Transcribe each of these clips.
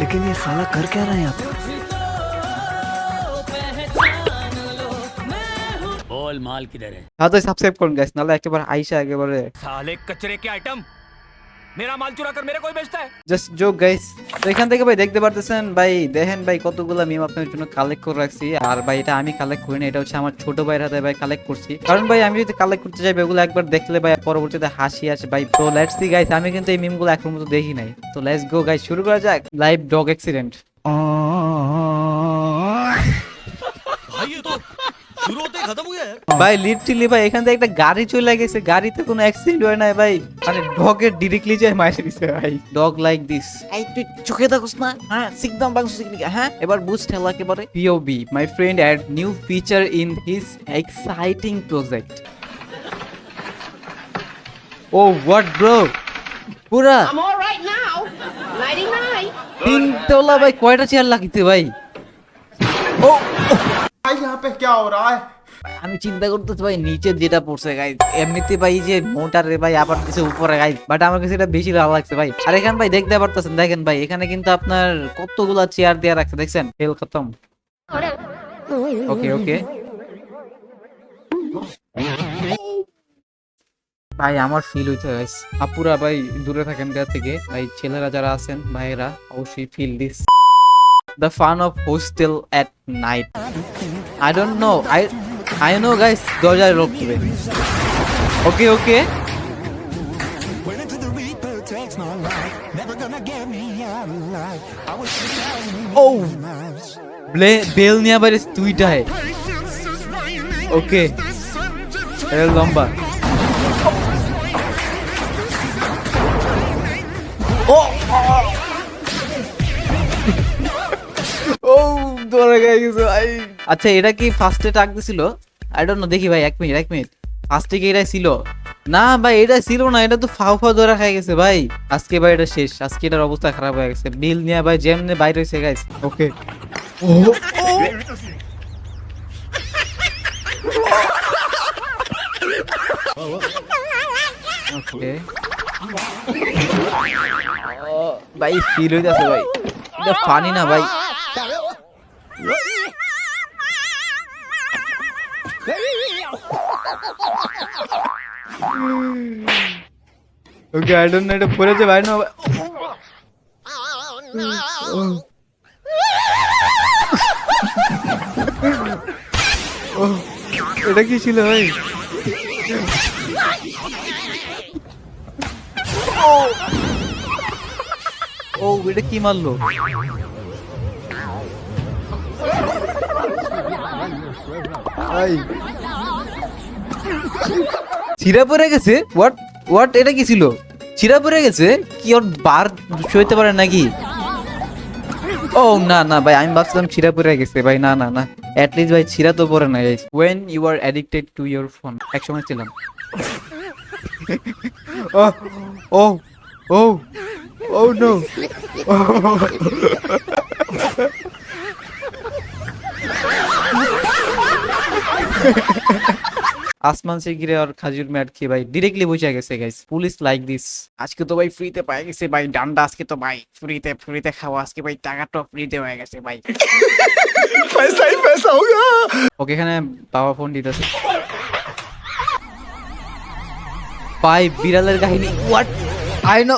लेकिन ये साला कर क्या रहा है यहाँ पे? बोल माल किधर है? हाँ तो সাবস্ক্রাইব করুন গাইস, নাহলে একেবারে আইসা একেবারে साले कचरे के आइटम मेरा माल चुरा कर मेरे कोई बेचता है। Just joke guys. তো এখান থেকে ভাই দেখতে পারতেছেন ভাই, দেখেন ভাই কতগুলা মিম আপনাদের জন্য কালেক্ট করে রাখছি। আর ভাই এটা আমি কালেক্ট করি না, এটা হচ্ছে আমার ছোট ভাইয়ের হাতে ভাই কালেক্ট করছি। কারণ ভাই আমি যদি কালেক্ট করতে যাই এগুলো একবার দেখলে ভাই পরবর্তীতে হাসি আসে ভাই। তো লেটস সি গাইস, আমি কিন্তু এই মিমগুলো এখন পর্যন্ত দেখি নাই। তো লেটস গো গাইস, শুরু করা যাক। Live dog accident. भाई ये तो शुरू होते ही खत्म हो गया यार। ভাই লিটারালি ভাই এখান থেকে একটা গাড়ি চলে গেছে, গাড়িতে কোনো অ্যাক্সিডেন্ট হয় না ভাই, মানে ডগের ডিরেক্টলি যায় মাইরে দিছে ভাই। Dog like this. এই তুই চোখে দেখোস না? হ্যাঁ সিকদম বাংলা সিকলি। হ্যাঁ এবার বুঝ ঠেলা একেবারে। POV my friend add new feature in his exciting project. Oh what bro, পুরা I'm all right now. Nighty night. তিনতলা ভাই, কয়টা চেয়ার লাগিতে ভাই? ও भाई यहाँ पे क्या हो रहा है? আমি চিন্তা করতেছি ভাই নিচে যেটা পড়ছে গাইজ, এমনিতে ভাই যে মোটারে ভাই আবার কিছু উপরে গাইজ, বাট আমার কাছে এটা বেশি ভালো লাগছে ভাই। আর এখানে ভাই দেখতে পারতেছেন, দেখেন ভাই এখানে কিন্তু আপনার কতগুলা চেয়ার দেয়া রাখছে, দেখছেন? খেল খতম। ওকে ওকে ভাই আমার ফিল হইছে গাইজ। আপুরা ভাই দূরে থাকেন গা থেকে ভাই, ছেলেরা যারা আছেন ভাইয়েরা অবশ্যই feel this the fun of hostel at night. I don't know. I know guys, দরজায় লোক দিবে। ওকে ওকে ও বেল নিয়ে আবার তুইটায়। ওকে এর লম্বা। ও ও ধরে গেছে ভাই। আচ্ছা এটা কি ফার্স্টে টাক দিছিল? আই ডোন্ট নো, দেখি ভাই এক মিনিট। ফার্স্টে কি এটা ছিল? না ভাই এটা ছিল না, এটা তো ফাউ ধরে খাই গেছে ভাই। আজকে ভাই এটা শেষ, আজকে এটার অবস্থা খারাপ হয়ে গেছে। বিল নিয়ে ভাই যেমনে বাইরে হইছে গাইস। ওকে ও ওকে ভাই ফিল হইতাছে ভাই, এটা ফানি না ভাই। ওকে আই ডোন্ট নো, এটা পড়েছে ভাই না। এটা কি ছিল ভাই? ও এটা কি মারলো? ছিঁড়া পড়ে গেছে? হোয়াট এটা কি ছিল? ছিঁড়া পড়ে গেছে কি? ওর বার সইতে পারে নাকি? ও না না ভাই, আমি ভাবছিলাম ছিঁড়া পড়ে গেছে ভাই। না না না, অ্যাটলিস্ট ভাই ছিঁড়া তো পড়ে না। when you are addicted to your phone, একসময় ছিলাম। ও ও ও ও নো আসমান সে গিরে আর খাজুর ম্যাট খেয়ে ভাই ডিরেক্টলি বসে গেছে গাইস। Police like this. আজকে তো ভাই ফ্রিতে পাই গেছে ভাই ডান্ডা, আজকে তো ভাই ফ্রিতে খাওয়া, আজকে ভাই টাকাটা ফ্রিতে হয়ে গেছে ভাই। पैसा ही पैसा होगा। ওকে এখানে বাবা ফোন দিতেছে ভাই, বিড়ালের কাহিনী। What I know.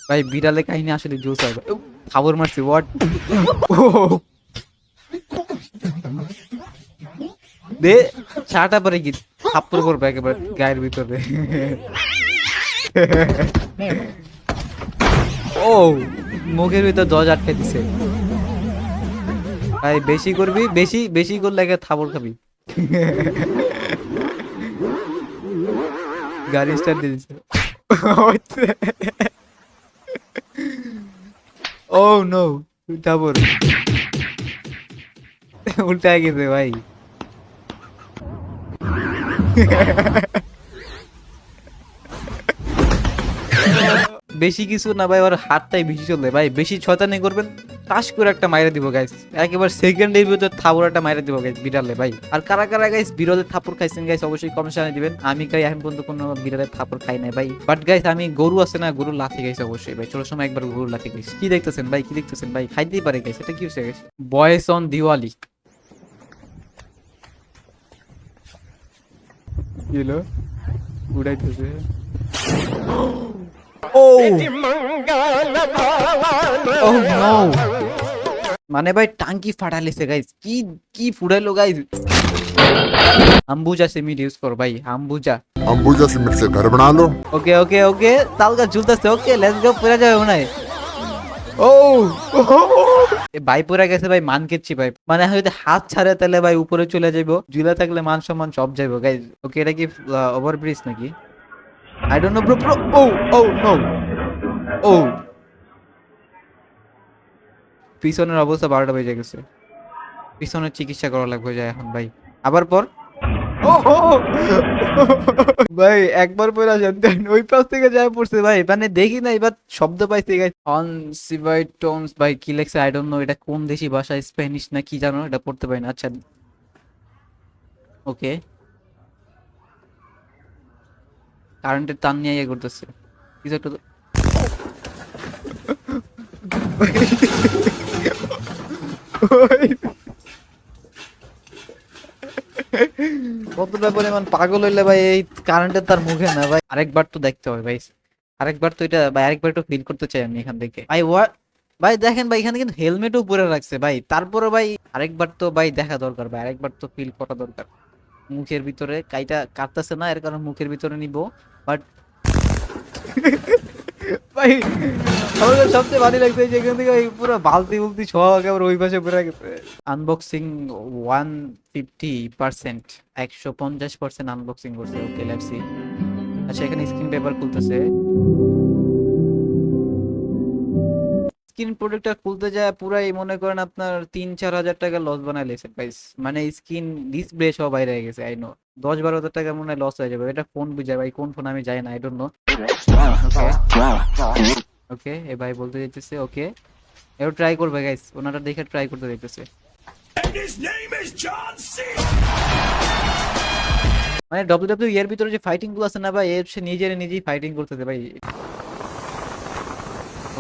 ভাই বিড়ালের কাহিনী আসলে জোস হয় ভাই। খবর মারছি হোয়াট। দে ছাটা পরে কি থাপ্পড় করবে একেবারে গায়ের ভিতরে। ও মুখের ভিতর দরজা আটকে দিছে ভাই। বেশি করবি, বেশি করলে একে থাপড় খাবি। গাড়ি স্টার্ট দিয়ে দিছে। ও নো থাপড় উল্টা গেছে ভাই। বেশি কিছু না ভাই, ওর হাতটাই বেশি চলে ভাই, বেশি শয়তানি করবেন টাস করে একটা মাইরে দিব গাইস, একেবারে সেকেন্ডের ভিতর থাপড় একটা মাইরে দিব গাইস বিড়ালে ভাই। আর কারা কারা গাইস বিড়ালের থাপড় খাইছেন গাইস অবশ্যই কমেন্টে জানিয়ে দিবেন। আমি গাই এখন পর্যন্ত কোনো বিড়ালের থাপড় খাই নাই ভাই, বাট গাইস আমি গরু আছে না, গরুর লাথি গাইস অবশ্যই ভাই, ছোট সময় একবার গরুর লাথি গাইস। কি দেখতেছেন ভাই, কি দেখতেছেন ভাই, খাইতেই পারে গাইস, এটা কি হচ্ছে গাইস? বয়েস অন দিওয়ালি কি হলো, উড়াইতেছে। Oh no! মানে ভাই টাঙ্কি ফাটাইছে গাইস, কি কি ফুটাইলো গাইস। আম্বুজা সিমেন্ট ইউজ কর ভাই, আম্বুজা। अंबुजा सीमेंट से घर बना लो। ওকে ওকে ওকে, তালগা ঝুলতেছে, ওকে লেটস গো, পুরা যাবে মনে হয়। ও ভাই পুরা গেছে ভাই, মান কেচ্ছি ভাই, মানে যদি হাত ছাড়ে তাহলে ভাই উপরে চলে যাবো, ঝুলে থাকলে মান সম্মান সব যাইবো গাইস। ওকে এটা কি ওভারব্রিজ নাকি? I don't know bro bro. Oh oh no, ও পিছনের অবস্থা 12টা বেজে গেছে, পিছনের চিকিৎসা করা লাগবে যায় এখন ভাই। আবার পর ভাই একবার পরে আসেন, ওই পাশ থেকে যায় পড়ছে ভাই, মানে দেখি না এবার শব্দ পাইছে গাইস। অন সিভাইট টোনস ভাই কি লেখছে আই ডোন্ট নো, এটা কোন দেশি ভাষা, স্প্যানিশ না কি জানো, এটা পড়তে পারি না। আচ্ছা ওকে, কারেন্টের তার নিয়ে ইয়ে করতেছে কিছু একটা কতটা পরিমাণ পাগল হইলে ভাই এই কারেন্টের তার মুখে না ভাই। আরেকবার তো দেখতে হবে ভাই, আরেকবার তো এটা ভাই, আরেকবার একটু ফিল করতে চাই আমি এখান থেকে ভাই। ভাই দেখেন ভাই এখানে কিন্তু হেলমেটও পরে রাখছে ভাই, তারপরে ভাই আরেকবার তো ভাই দেখা দরকার ভাই, আরেকবার তো ফিল করা দরকার। মুখের ভিতরে কাইটা কাটতেছে না, এর কারণে মুখের ভিতরে নিব। বাট ভাই আমার সবচেয়ে ভালো লাগছে যেখান থেকে ওই পুরো বালতি বুলতি সহ একেবারে ওই পাশে পুরো গেছে। আনবক্সিং 150%, 150% আনবক্সিং করছে। Okay let's see. আচ্ছা এখানে স্ক্রিন পেপার খুলতেছে, স্ক্রিন প্রোটেক্টর খুলতে যায় পুরাই মনে করেন আপনার 3-4 হাজার টাকা লস বানাই লেছে গাইস, মানে স্ক্রিন ডিসপ্লে সব বাইরে হয়ে গেছে। আই নো 10-12 হাজার টাকা মনে হয় লস হয়ে যাবে। এটা ফোন বুঝায় ভাই, কোন ফোন আমি জানি না, আই ডোন্ট নো। ওকে এ ভাই বলতে যাইতেছে ওকে, এও ট্রাই করবে গাইস, ওনারা দেখে ট্রাই করতে যাইতেছে। মানে WWE এর ভিতরে যে ফাইটিং গুলো আছে না ভাই, এর সে নিজেই ফাইটিং করতেছে ভাই।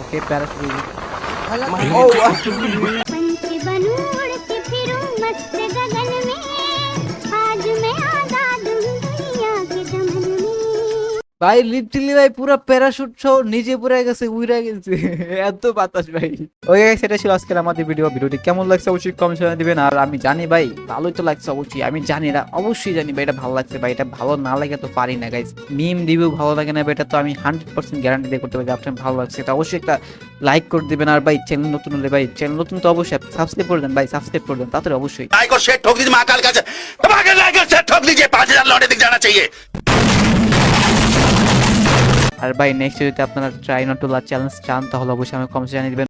ওকে প্যারাশুট, पंछी बनूं उड़ती फिरूं मस्त गगन में, आज मैं आजाद हूँ दुनिया के दमन में। ভাই লিটারালি ভাই পুরো প্যারাশুট সহ নিজে পুরো গেছে, উইরা গেছে, এত বাতাস ভাই। ওকে গাইস এটা ছিল আজকের আমাদের ভিডিওটি কেমন লাগছে অবশ্যই কমেন্ট করে দিবেন। আর আমি জানি ভাই ভালোই তো লাগছে অবশ্যই, আমি জানি এটা অবশ্যই জানি ভাই এটা ভালো লাগছে ভাই, এটা ভালো না লাগে তো পারি না গাইস। মিম রিভিউ ভালো লাগে না ভাই, এটা তো আমি 100% গ্যারান্টি দিয়ে করতে পারি যে আপনার ভালো লাগছে, এটা অবশ্যই একটা লাইক করে দিবেন। আর ভাই চ্যানেল নতুন হলে ভাই, চ্যানেল নতুন তো অবশ্যই সাবস্ক্রাইব করে দেন ভাই, সাবস্ক্রাইব করে দেন তাড়াতাড়ি অবশ্যই। लाइक और शेयर ठोक दीजिए महाकाल का दबाकर लाइक और शेयर ठोक दीजिए 5000 लौटे दिख जाना चाहिए। আর ভাই নেক্সট যদি আপনারা try not to love challenge চান তাহলে অবশ্যই আমাকে কমেন্টে জানিয়ে দিবেন।